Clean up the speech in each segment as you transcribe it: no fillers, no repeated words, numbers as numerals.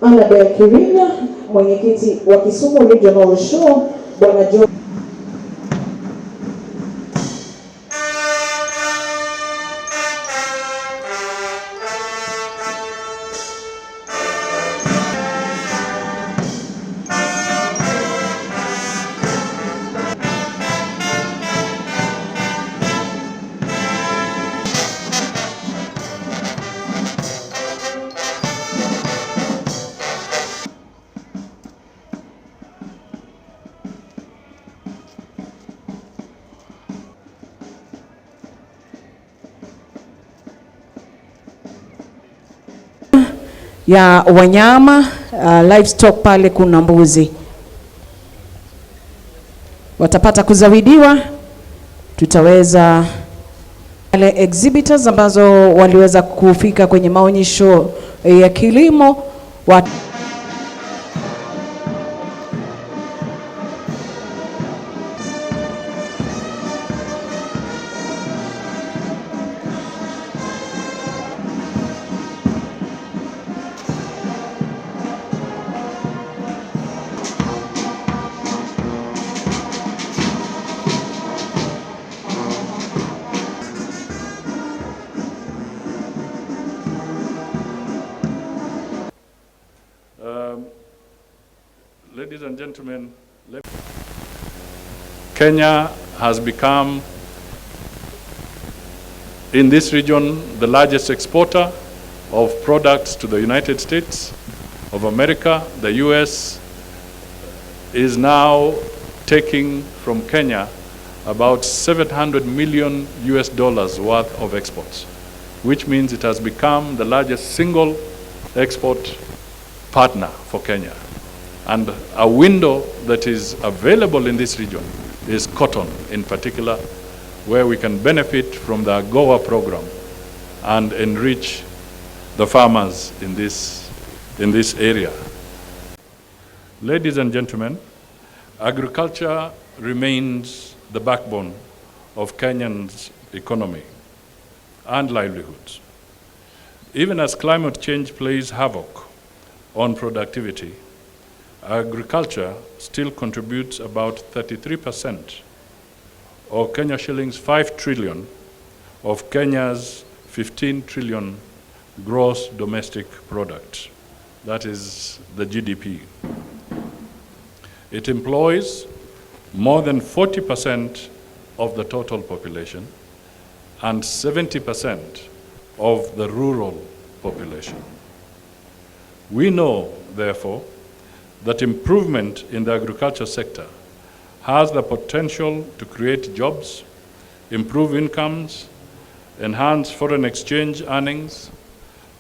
Anabel Kirina, mwenyekiti wa Kisumu Regional Show, Bwana John. ya wanyama livestock, pale kuna mbuzi watapata kuzawidiwa. Tutaweza wale exhibitors ambazo waliweza kufika kwenye maonyesho ya kilimo Ladies and gentlemen, Kenya has become, in this region, the largest exporter of products to the United States of America. The US is now taking from Kenya about $700 million worth of exports, which means it has become the largest single export partner for Kenya. And a window that is available in this region is cotton in particular, where we can benefit from the AGOA program and enrich the farmers in this area. Ladies and gentlemen, agriculture remains the backbone of Kenyan's economy and livelihoods. Even as climate change plays havoc on productivity, agriculture still contributes about 33%, or Kenya shillings 5 trillion, of Kenya's 15 trillion gross domestic product. That is the GDP. It employs more than 40% of the total population and 70% of the rural population. We know, therefore, that improvement in the agriculture sector has the potential to create jobs, improve incomes, enhance foreign exchange earnings,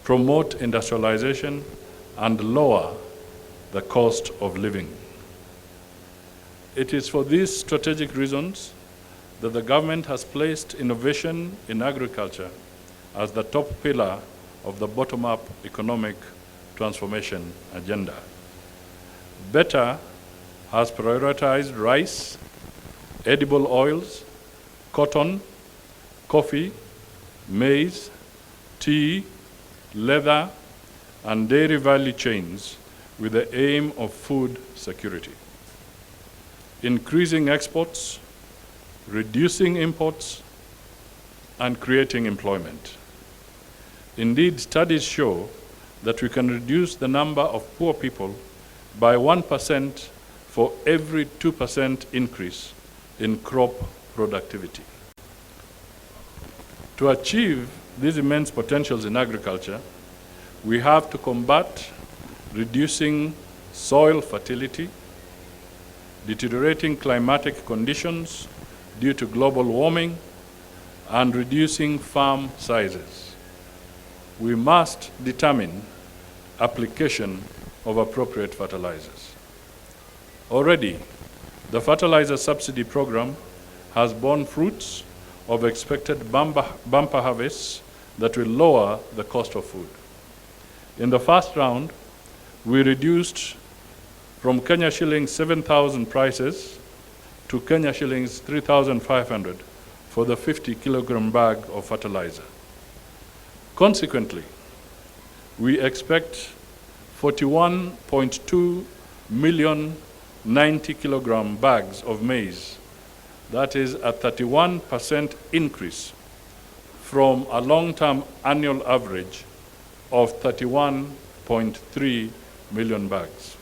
promote industrialization, and lower the cost of living. It is for these strategic reasons that the government has placed innovation in agriculture as the top pillar of the bottom-up economic transformation agenda. Better has prioritized rice, edible oils, cotton, coffee, maize, tea, leather, and dairy value chains with the aim of food security, increasing exports, reducing imports, and creating employment. Indeed, studies show that we can reduce the number of poor people by 1% for every 2% increase in crop productivity. To achieve these immense potentials in agriculture, we have to combat reducing soil fertility, deteriorating climatic conditions due to global warming, and reducing farm sizes. We must determine application of appropriate fertilizers. Already, the fertilizer subsidy program has borne fruits of expected bumper harvests that will lower the cost of food. In the first round, we reduced from Kenya shilling 7,000 prices to Kenya shillings 3,500 for the 50-kilogram bag of fertilizer. Consequently, we expect 41.2 million 90-kilogram bags of maize. That is a 31% increase from a long-term annual average of 31.3 million bags.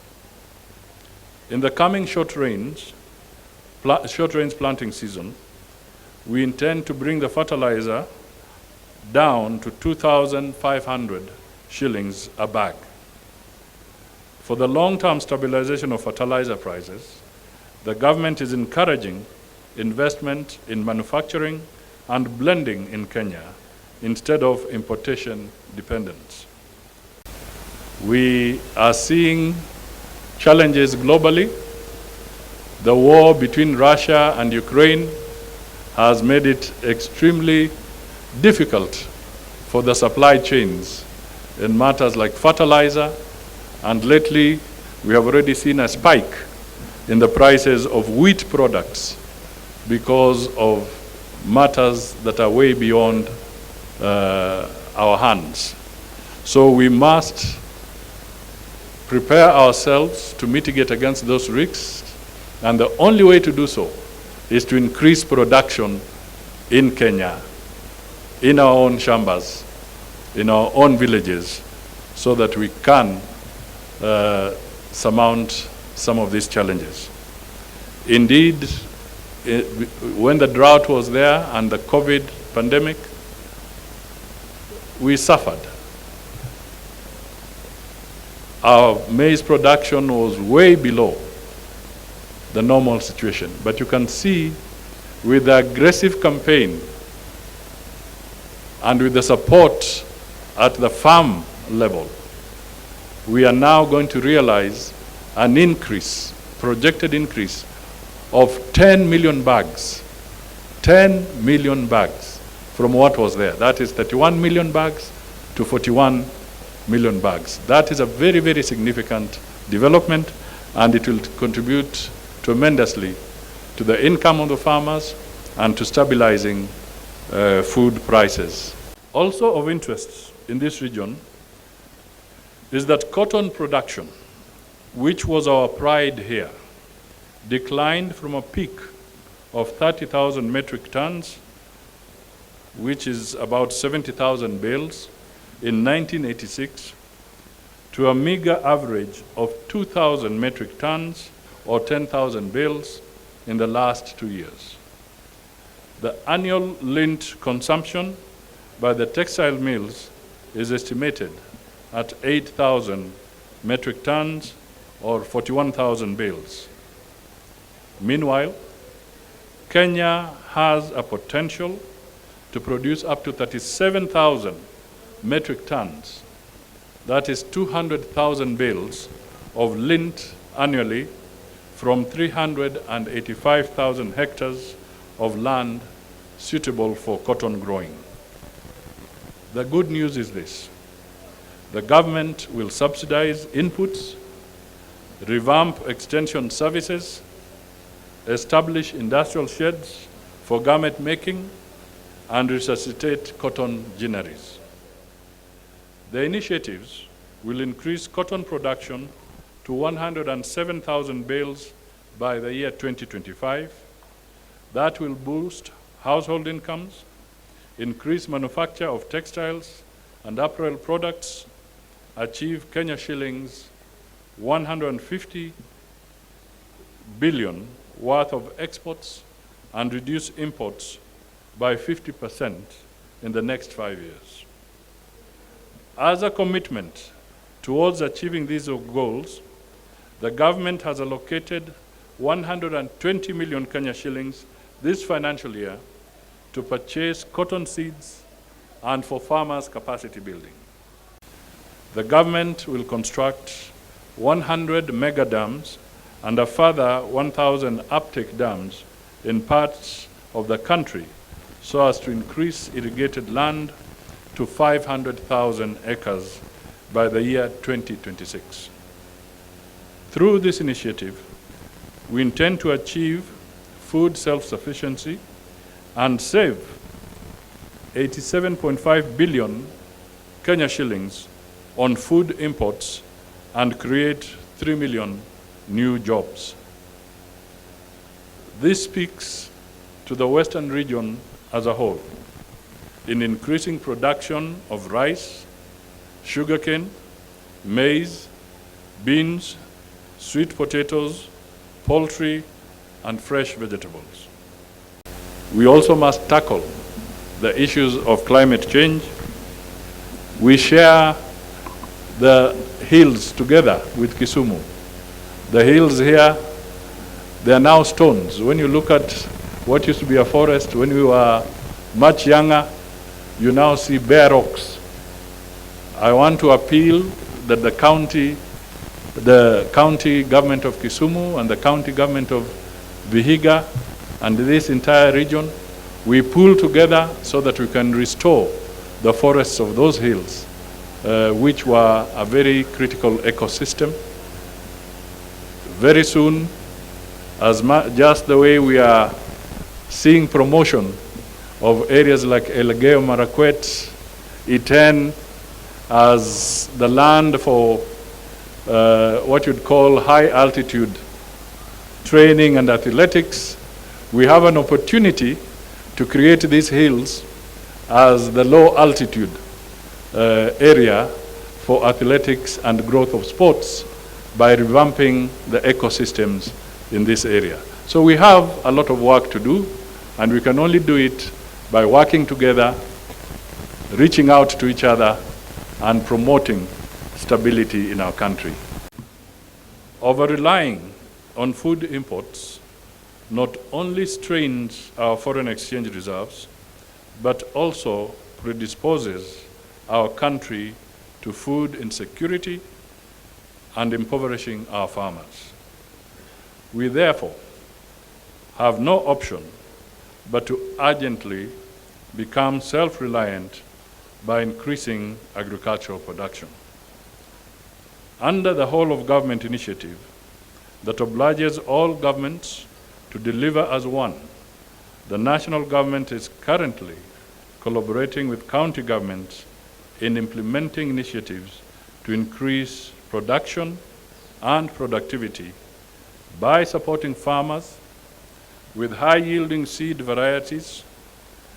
In the coming short range planting season, we intend to bring the fertilizer down to 2,500 shillings a bag. For the long-term stabilization of fertilizer prices, the government is encouraging investment in manufacturing and blending in Kenya instead of importation dependence. We are seeing challenges globally. The war between Russia and Ukraine has made it extremely difficult for the supply chains in matters like fertilizer, and lately we have already seen a spike in the prices of wheat products because of matters that are way beyond our hands. So we must prepare ourselves to mitigate against those risks, and the only way to do so is to increase production in Kenya, in our own shambas, in our own villages, so that we can surmount some of these challenges. Indeed, when the drought was there and the COVID pandemic, we suffered. Our maize production was way below the normal situation. But you can see with the aggressive campaign and with the support at the farm level, we are now going to realize an increase, projected increase of 10 million bags. 10 million bags from what was there. That is 31 million bags to 41 million bags. That is a very, very significant development, and it will contribute tremendously to the income of the farmers and to stabilizing food prices. Also of interest in this region is that cotton production, which was our pride here, declined from a peak of 30,000 metric tons, which is about 70,000 bales, in 1986, to a meager average of 2,000 metric tons or 10,000 bales in the last 2 years. The annual lint consumption by the textile mills is estimated at 8,000 metric tons or 41,000 bales. Meanwhile, Kenya has a potential to produce up to 37,000 metric tons, that is 200,000 bales of lint annually from 385,000 hectares of land suitable for cotton growing. The good news is this: the government will subsidize inputs, revamp extension services, establish industrial sheds for garment making, and resuscitate cotton ginneries. The initiatives will increase cotton production to 107,000 bales by the year 2025. That will boost household incomes, increase manufacture of textiles and apparel products, achieve Kenya shillings 150 billion worth of exports, and reduce imports by 50% in the next 5 years. As a commitment towards achieving these goals, the government has allocated 120 million Kenya shillings this financial year to purchase cotton seeds and for farmers' capacity building. The government will construct 100 mega dams and a further 1,000 uptake dams in parts of the country so as to increase irrigated land to 500,000 acres by the year 2026. Through this initiative, we intend to achieve food self-sufficiency and save 87.5 billion Kenya shillings on food imports and create 3 million new jobs. This speaks to the Western region as a whole in increasing production of rice, sugarcane, maize, beans, sweet potatoes, poultry, and fresh vegetables. We also must tackle the issues of climate change. We share the hills together with Kisumu. The hills here, they are now stones. When you look at what used to be a forest when we were much younger, you now see bare rocks. I want to appeal that the county government of Kisumu and the county government of Vihiga and this entire region, we pull together so that we can restore the forests of those hills, which were a very critical ecosystem. Very soon, just the way we are seeing promotion of areas like Elgeyo Marakwet, Iten, as the land for what you'd call high altitude training and athletics, we have an opportunity to create these hills as the low altitude area for athletics and growth of sports by revamping the ecosystems in this area. So we have a lot of work to do, and we can only do it by working together, reaching out to each other, and promoting stability in our country. Over-relying on food imports not only strains our foreign exchange reserves, but also predisposes our country to food insecurity and impoverishing our farmers. We therefore have no option but to urgently become self-reliant by increasing agricultural production. Under the whole of government initiative that obliges all governments to deliver as one, the national government is currently collaborating with county governments in implementing initiatives to increase production and productivity by supporting farmers with high-yielding seed varieties,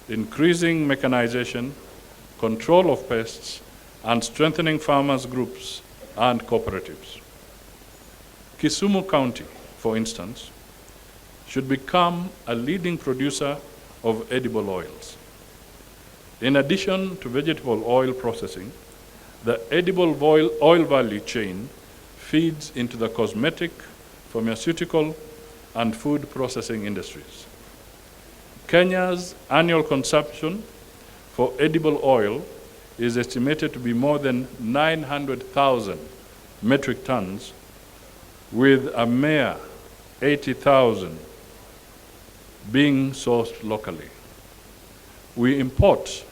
increasing mechanization, control of pests, and strengthening farmers' groups and cooperatives. Kisumu County, for instance, should become a leading producer of edible oils. In addition to vegetable oil processing, the edible oil value chain feeds into the cosmetic, pharmaceutical, and food processing industries. Kenya's annual consumption for edible oil is estimated to be more than 900,000 metric tons, with a mere 80,000 being sourced locally. We import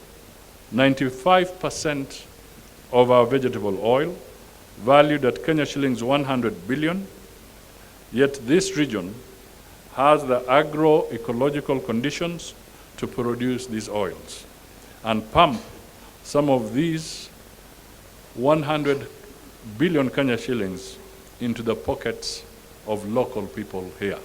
95% of our vegetable oil, valued at Kenya shillings 100 billion, yet this region has the agro-ecological conditions to produce these oils and pump some of these 100 billion Kenya shillings into the pockets of local people here.